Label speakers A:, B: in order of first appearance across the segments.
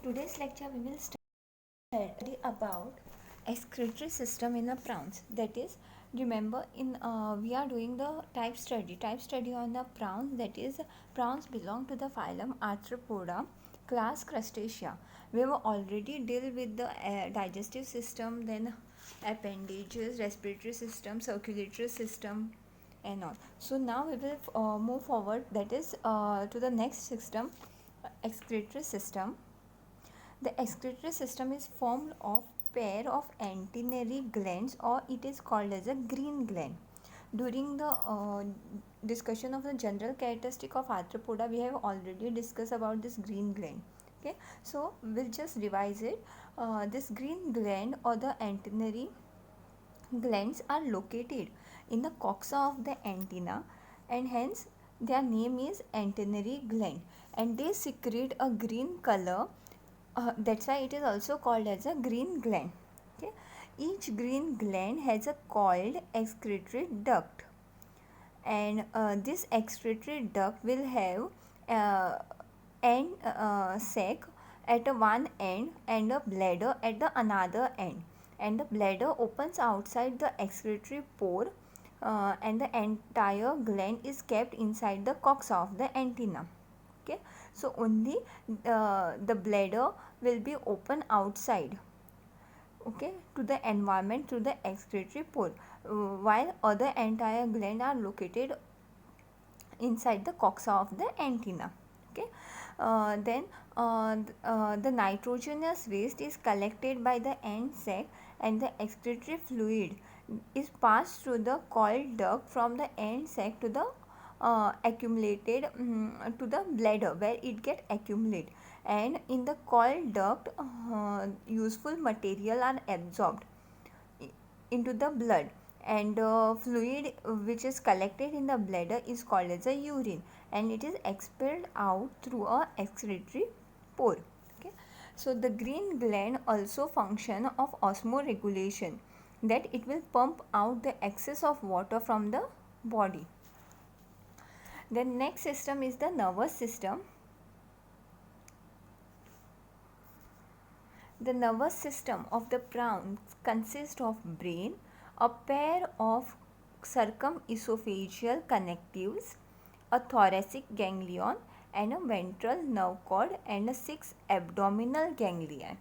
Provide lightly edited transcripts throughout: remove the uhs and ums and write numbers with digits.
A: today's lecture we will study about excretory system in the prawns. That is, remember in we are doing the type study on the prawns. That is, prawns belong to the phylum Arthropoda, class Crustacea. We have already deal with the digestive system, then appendages, respiratory system, circulatory system, and all. So now we will move forward, that is to the next system, excretory system. The excretory system is formed of pair of antennary glands, or it is called as a green gland. During the discussion of the general characteristic of arthropoda, we have already discussed about this green gland. Okay, so we'll just revise it. This green gland or the antennary glands are located in the coxa of the antenna, and hence their name is antennary gland, and they secrete a green color. That's why it is also called as a green gland. Okay, each green gland has a coiled excretory duct, and this excretory duct will have end sac at one end and a bladder at the another end, and the bladder opens outside the excretory pore, and the entire gland is kept inside the coxa of the antenna. Okay, so only the bladder will be open outside, okay, to the environment through the excretory pore, while other entire gland are located inside the coxa of the antenna. Okay, then the nitrogenous waste is collected by the end sac, and the excretory fluid is passed through the coiled duct from the end sac to the accumulated to the bladder, where it get accumulated, and in the coiled duct useful material are absorbed into the blood, and fluid which is collected in the bladder is called as a urine, and it is expelled out through a excretory pore. Okay, so the green gland also function of osmoregulation, that it will pump out the excess of water from the body. The next system is the nervous system. The nervous system of the prawns consists of brain, a pair of circumesophageal connectives, a thoracic ganglion, and a ventral nerve cord, and a 6 abdominal ganglia.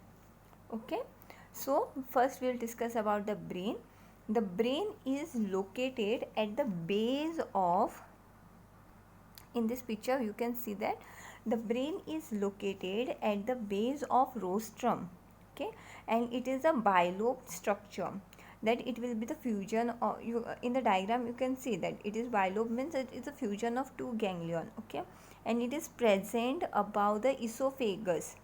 A: Okay, so first we will discuss about the brain. The brain is located at the base of, in this picture you can see that the brain is located at the base of rostrum. Okay, and it is a bilobed structure, that it will be the fusion of, you in the diagram you can see that it is bilobe, means it is a fusion of two ganglion. Okay, and it is present above the esophagus,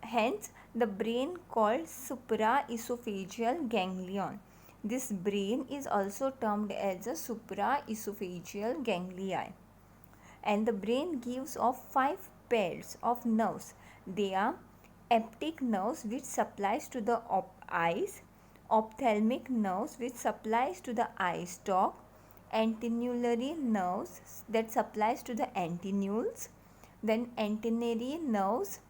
A: hence the brain called supraesophageal ganglion. This brain is also termed as a supraesophageal ganglia, and the brain gives off 5 pairs of nerves. They are optic nerves, which supplies to the eyes, ophthalmic nerves, which supplies to the eye stalk, antennulary nerves that supplies to the antennules, then antennary nerves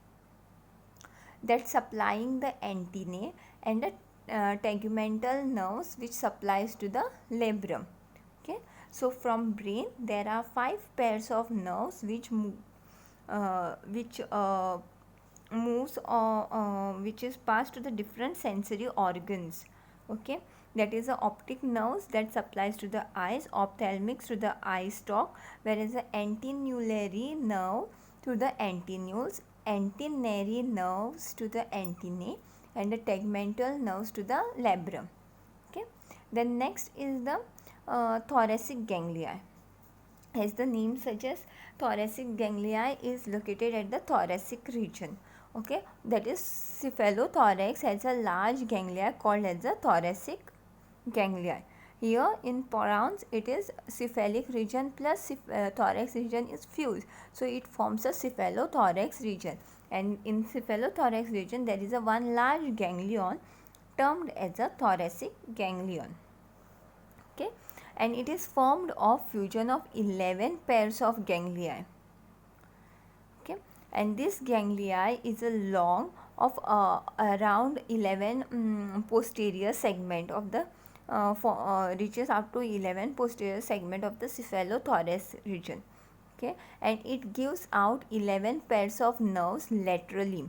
A: that supplying the antennae, and the tegmental nerves which supplies to the labrum. Okay, so from brain there are 5 pairs of nerves which moves or which is passed to the different sensory organs. Okay, that is the optic nerves that supplies to the eyes, ophthalmics to the eye stalk, whereas the antennulary nerve to the antennules, antennary nerves to the antennae, and the tegmental nerves to the labrum. Okay, then next is the thoracic ganglia. As the name suggests, thoracic ganglia is located at the thoracic region. Okay, that is cephalothorax has a large ganglia called as the thoracic ganglia. Here in prawns it is cephalic region plus thorax region is fused, so it forms a cephalothorax region, and in cephalothorax region there is a one large ganglion termed as a thoracic ganglion. Okay, and it is formed of fusion of 11 pairs of ganglia. Okay, and this ganglia is a long of around 11 posterior segment of the reaches up to 11 posterior segment of the cephalothorax region. Okay, and it gives out 11 pairs of nerves laterally.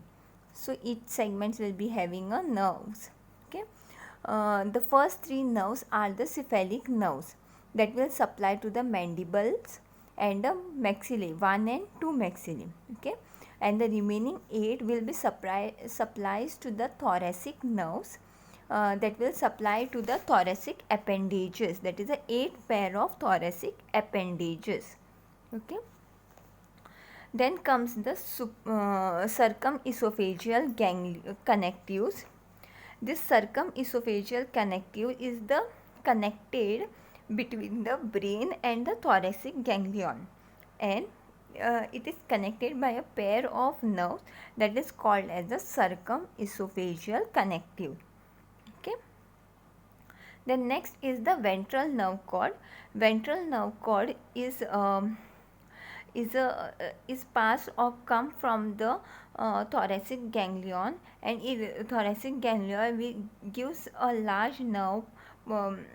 A: So each segment will be having a nerves. Okay, the first three nerves are the cephalic nerves that will supply to the mandibles and the maxillae, 1 and 2 maxillae. Okay, and the remaining 8 will be supplies to the thoracic nerves that will supply to the thoracic appendages, that is a 8 pair of thoracic appendages. Okay, then comes the circumesophageal connectives. This circumesophageal connective is the connected between the brain and the thoracic ganglion, and it is connected by a pair of nerves that is called as the circumesophageal connective. Okay. Then next is the ventral nerve cord. Ventral nerve cord is passed or come from the thoracic ganglion, and thoracic ganglion gives a large nerve from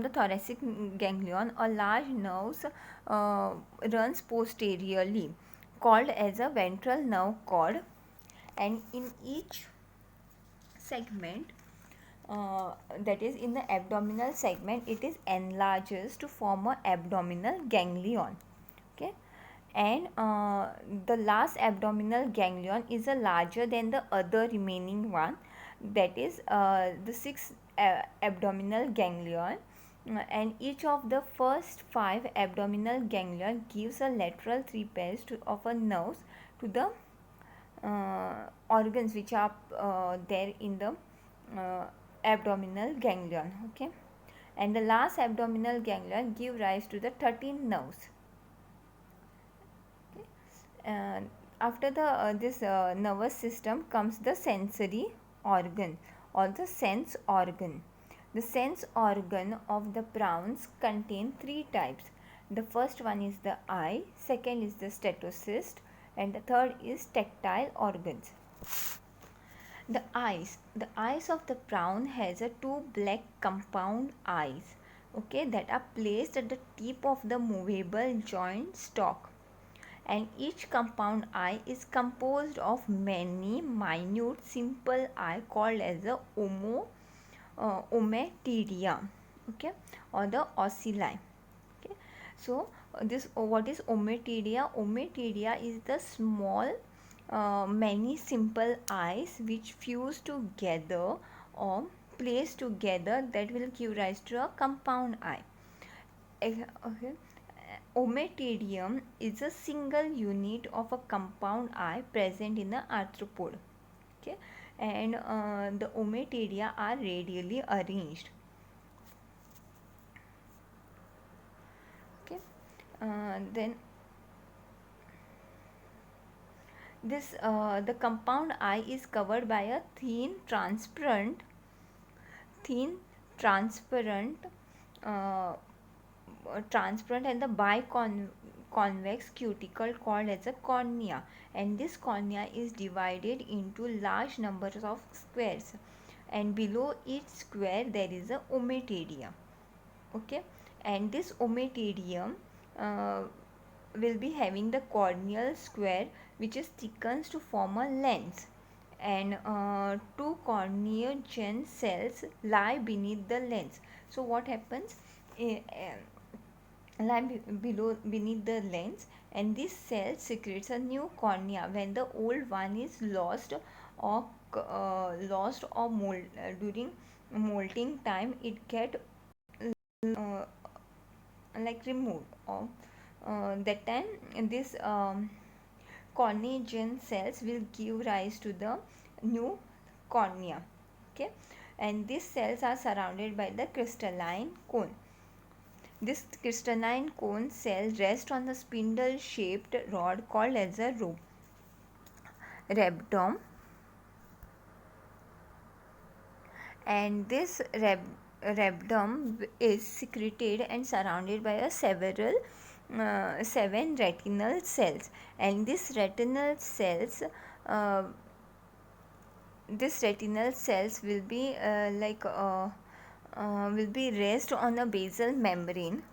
A: the thoracic ganglion. A large nerve runs posteriorly called as a ventral nerve cord, and in each segment, that is in the abdominal segment, it is enlarges to form a abdominal ganglion. Okay, and the last abdominal ganglion is a larger than the other remaining one, that is the sixth abdominal ganglion, and each of the first 5 abdominal ganglion gives a lateral 3 pairs of a nerves to the organs which are there in the abdominal ganglion. Okay, and the last abdominal ganglion give rise to the 13 nerves. After the this nervous system comes the sensory organ or the sense organ. The sense organ of the prawns contain 3 types. The first one is the eye, second is the stetocyst, and the third is tactile organs. The eyes of the prawn has a 2 black compound eyes, okay, that are placed at the tip of the movable joint stalk, and each compound eye is composed of many minute simple eye called as the ommatidia, okay, or the ocelli. Okay, so this what is ommatidia? Ommatidia is the small many simple eyes which fuse together or placed together that will give rise to a compound eye. Okay. Ommatidium is a single unit of a compound eye present in the arthropod. Okay, and the ommatidia are radially arranged. Okay, then this the compound eye is covered by a thin transparent uh, transparent and the biconvex cuticle called as a cornea, and this cornea is divided into large numbers of squares, and below each square there is a ommatidium. Okay, and this ommatidium uh, will be having the corneal square which is thickens to form a lens, and 2 corneogen cells lie beneath the lens. So what happens? Lie beneath the lens, and this cell secretes a new cornea when the old one is lost or during molting time it get uh, like removed, or that time this corneogen cells will give rise to the new cornea. Okay, and these cells are surrounded by the crystalline cone. This crystalline cone cell rests on the spindle shaped rod called as a rhabdom, and this rhabdom is secreted and surrounded by a several 7 retinal cells, and uh, this retinal cells will be will be rest on a basal membrane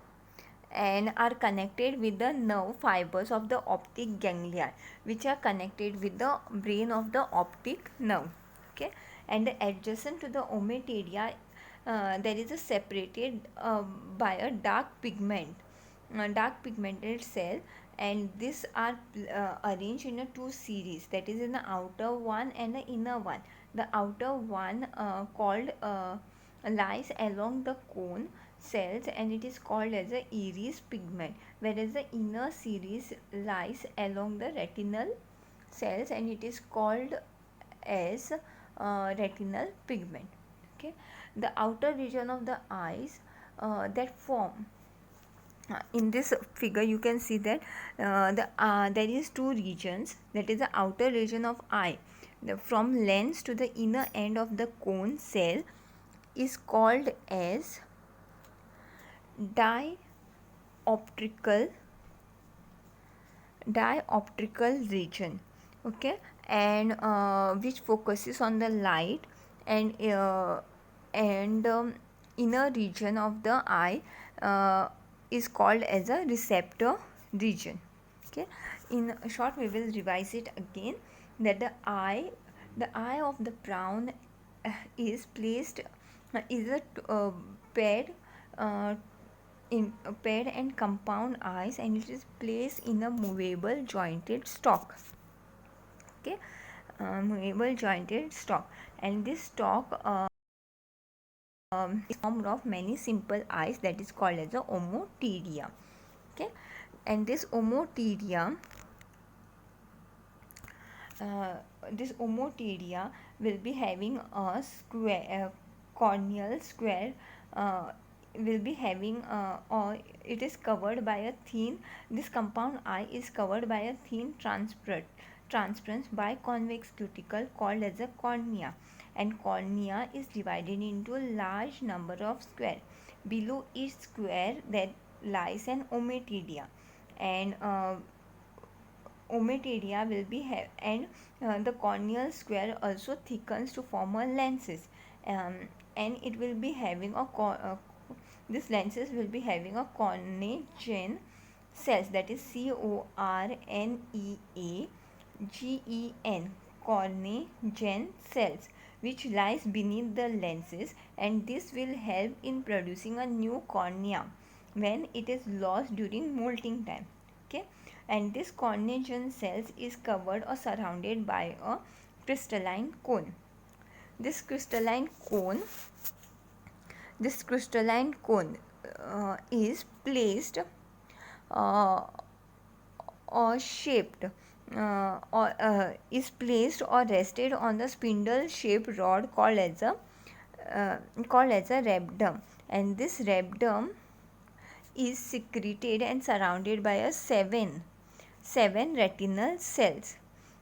A: and are connected with the nerve fibers of the optic ganglia, which are connected with the brain of the optic nerve. Okay, and adjacent to the ommatidia there is a separated by a dark pigmented cell, and these are arranged in a two series, that is in the outer one and the inner one. The outer one called lies along the cone cells, and it is called as a iris pigment, whereas the inner series lies along the retinal cells, and it is called as retinal pigment. Okay, the outer region of the eyes that form in this figure you can see that there is two regions, that is the outer region of eye, from lens to the inner end of the cone cell is called as dioptrical region. Okay, and which focuses on the light, and inner region of the eye is called as a receptor region. Okay, in short we will revise it again, that the eye of the prawn is placed is a paired uh, in paired and compound eyes, and it is placed in a movable jointed stalk. Okay, movable jointed stalk, and this stalk is formed of many simple eyes, that is called as a ommatidia. Okay, and uh, this ommatidia will be having a square corneal square, will be having or it is covered by a thin, this compound eye is covered by a thin transparent biconvex cuticle called as a cornea, and cornea is divided into a large number of square. Below each square there lies an ommatidia, and ommatidia will be and the corneal square also thickens to form a lenses, um, and it will be having a this lenses will be having a cornean cells, that is CORNEAGEN, cornean cells, which lies beneath the lenses, and this will help in producing a new cornea when it is lost during molting time. Okay, and this cornean cells is covered or surrounded by a crystalline cone. This crystalline cone is placed or shaped or is placed or rested on the spindle shaped rod called as a rhabdom, and this rhabdom is secreted and surrounded by a seven retinal cells.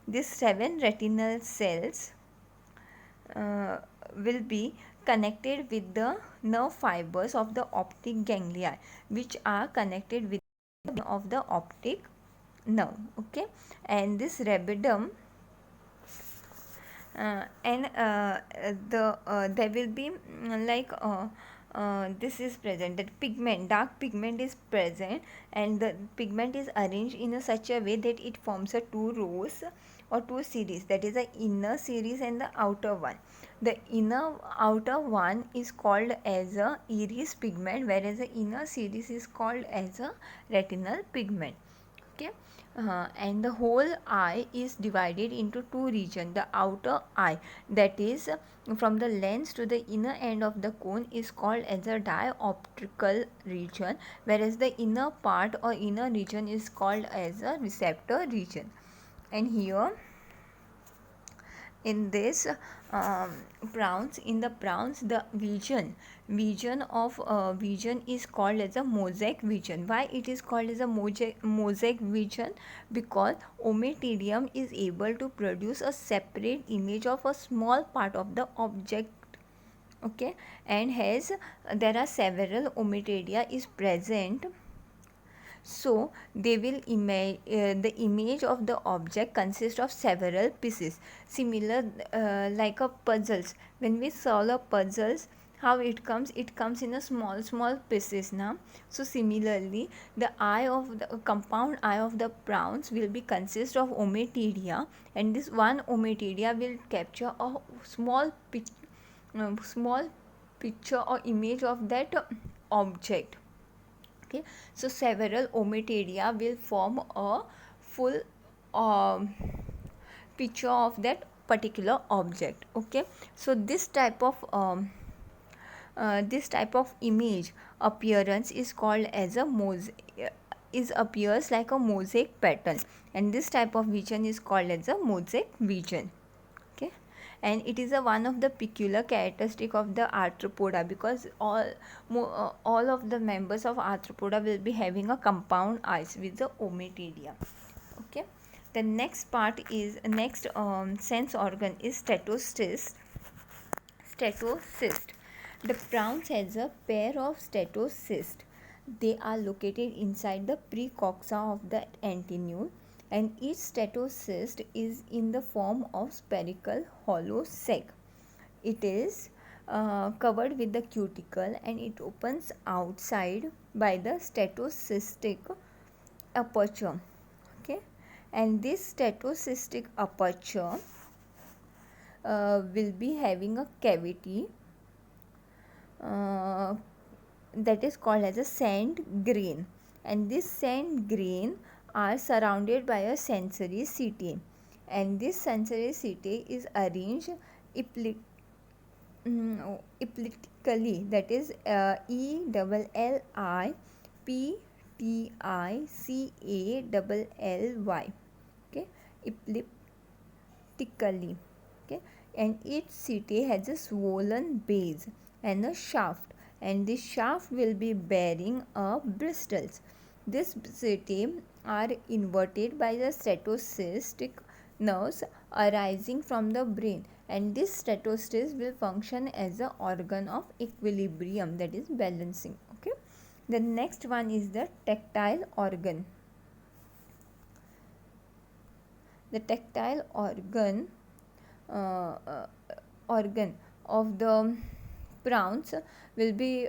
A: These 7 retinal cells will be connected with the nerve fibers of the optic ganglia, which are connected with the of the optic nerve. Okay, and this rhabdom and there will be this is present, that dark pigment is present, and the pigment is arranged in such a way that it forms a two rows or two series, that is the inner series and the outer one. The outer one is called as a iris pigment, whereas the inner series is called as a retinal pigment. Okay, and the whole eye is divided into two regions. The outer eye, that is from the lens to the inner end of the cone, is called as a dioptrical region, whereas the inner part or inner region is called as a receptor region. And here in this prawns the vision of vision is called as a mosaic vision. Why it is called as a mosaic vision? Because ommatidium is able to produce a separate image of a small part of the object. Okay, and there are several ommatidia is present So they will the image of the object consists of several pieces, similar like a puzzles. When we solve a puzzles, how it comes in a small pieces now. So similarly, the eye of the compound eye of the prawns will be consist of ommatidia, and this one ommatidia will capture a small picture or image of that object. Okay, so several ommatidia will form a full um, picture of that particular object. Okay, so this type of image appearance is called as a mosaic, is appears like a mosaic pattern, and this type of vision is called as a mosaic vision. Okay, and it is a one of the peculiar characteristic of the arthropoda, because all of the members of arthropoda will be having a compound eyes with the ommatidia. Okay, the next sense organ is stetocyst. The prawns has a pair of stetocysts. They are located inside the precoxa of the antennule, and each stetocyst is in the form of spherical hollow sac. It is covered with the cuticle, and it opens outside by the statocystic aperture. Okay, and this statocystic aperture will be having a cavity uh, that is called as a sand grain, and this sand grain are surrounded by a sensory setae, and this sensory setae is arranged elliptically, that is Elliptically. Okay, elliptically. Okay, and each setae has a swollen base and a shaft, and this shaft will be bearing a bristles. These setae are inverted by the statocystic nerves arising from the brain, and this statocystis will function as an organ of equilibrium, that is balancing. Okay, the next one is the tactile organ. The tactile uh, uh, organ of the prawns will be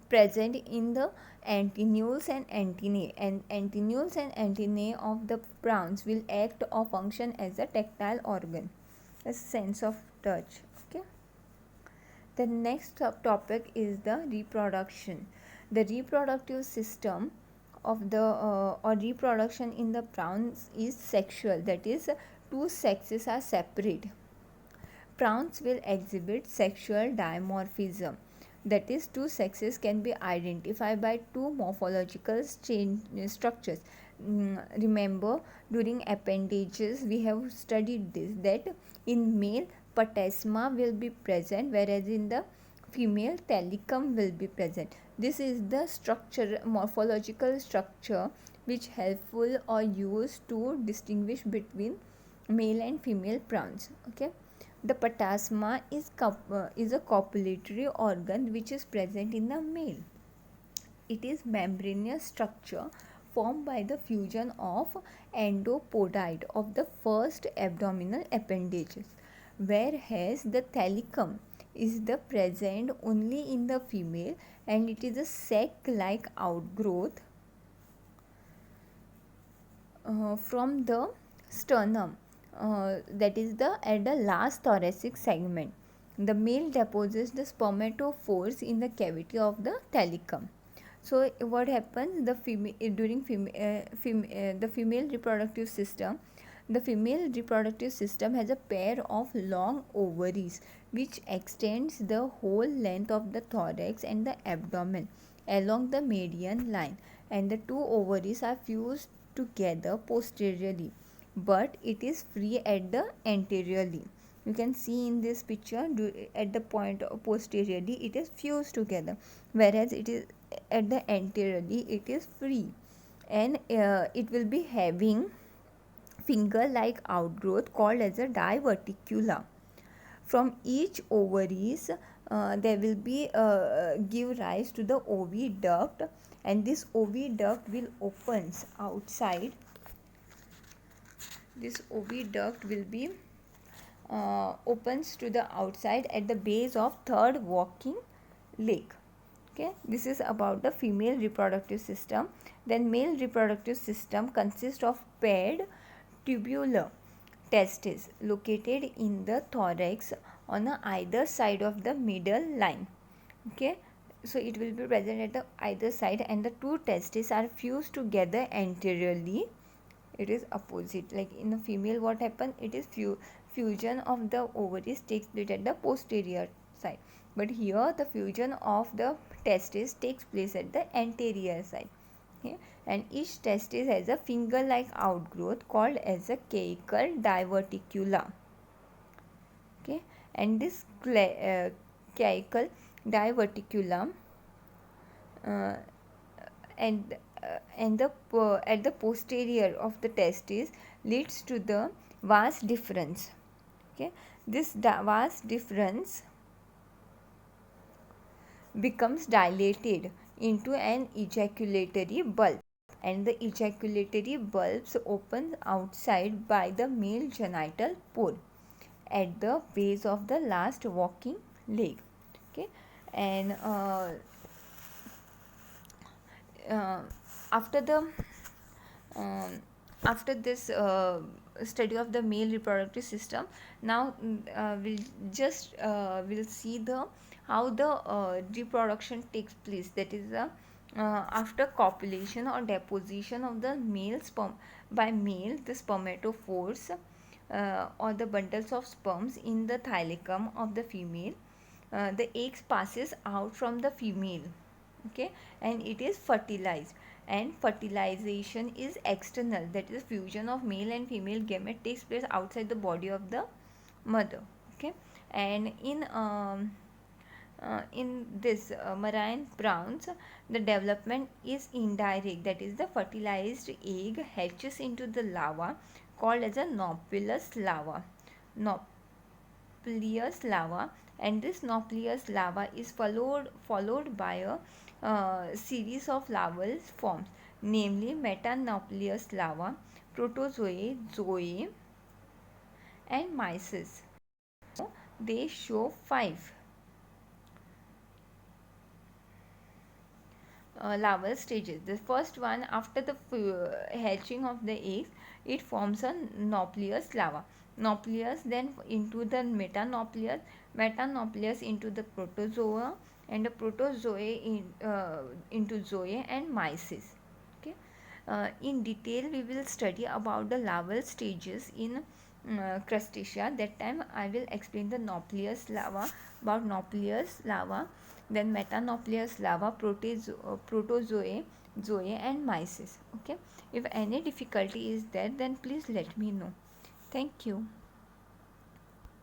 A: present in the antennules and antennae, and antennules and antennae of the prawns will act or function as a tactile organ, a sense of touch. Okay, the next topic is the reproduction. The reproductive system of the or reproduction in the prawns is sexual, that is two sexes are separate. Prawns will exhibit sexual dimorphism, that is two sexes can be identified by two morphological structures. Remember, during appendages we have studied this, that in male patasma will be present, whereas in the female thelecum will be present. This is the structure, morphological structure, which helpful or used to distinguish between male and female prawns. Okay, the patasma is a copulatory organ which is present in the male. It is membranous structure formed by the fusion of endopodite of the first abdominal appendages, whereas the thelecum is the present only in the female, and it is a sac-like outgrowth from the sternum, that is the at the last thoracic segment. The male deposits the spermatophores in the cavity of the thelecum. So what happens, the female reproductive system, the female reproductive system has a pair of long ovaries which extends the whole length of the thorax and the abdomen along the median line, and the two ovaries are fused together posteriorly, but it is free at the anteriorly. You can see in this picture, at the point posteriorly it is fused together, whereas it is at the anteriorly it is free, and it will be having finger like outgrowth called as a diverticula. From each ovaries there will be give rise to the oviduct, and this oviduct will opens outside. This oviduct will be opens to the outside at the base of third walking leg. Okay, this is about the female reproductive system. Then male reproductive system consists of paired tubular testes located in the thorax on either side of the middle line. Okay, so it will be present at the either side, and the two testes are fused together anteriorly. It is opposite, like in a female what happen, it is fusion of the ovaries takes place at the posterior side, but here the fusion of the testes takes place at the anterior side. Okay, and each testis has a finger like outgrowth called as a caecal diverticula. Okay, and this caecal diverticulum uh, and the at the posterior of the testis leads to the vas deferens. Okay, this vas deferens becomes dilated into an ejaculatory bulb, and the ejaculatory bulbs open outside by the male genital pore at the base of the last walking leg. Okay, and uh, after the um, after this study of the male reproductive system, now we'll see the how the reproduction takes place, that is after copulation or deposition of the male sperm by male, the spermatophores or the bundles of sperms in the thylacum of the female, the eggs passes out from the female. Okay, and it is fertilized, and fertilization is external, that is fusion of male and female gamete takes place outside the body of the mother. Okay, and in this marine prawns, the development is indirect, that is the fertilized egg hatches into the larva called as a nauplius larva. Nauplius larva, and this nauplius larva is followed by a series of larval forms, namely metanauplius larva, protozoa, zoa, and myces. They show 5 larval stages. The first one, after the hatching of the eggs, it forms a nauplius larva. Nauplius then into the metanauplius, metanauplius into the protozoa, and the protozoa into zoa and myces. Okay. In detail, we will study about the larval stages in crustacea. That time I will explain the nauplius larva, about nauplius larva, then metanauplius larva, protozoa, zoa, and myces. Okay, if any difficulty is there, then please let me know. Thank you.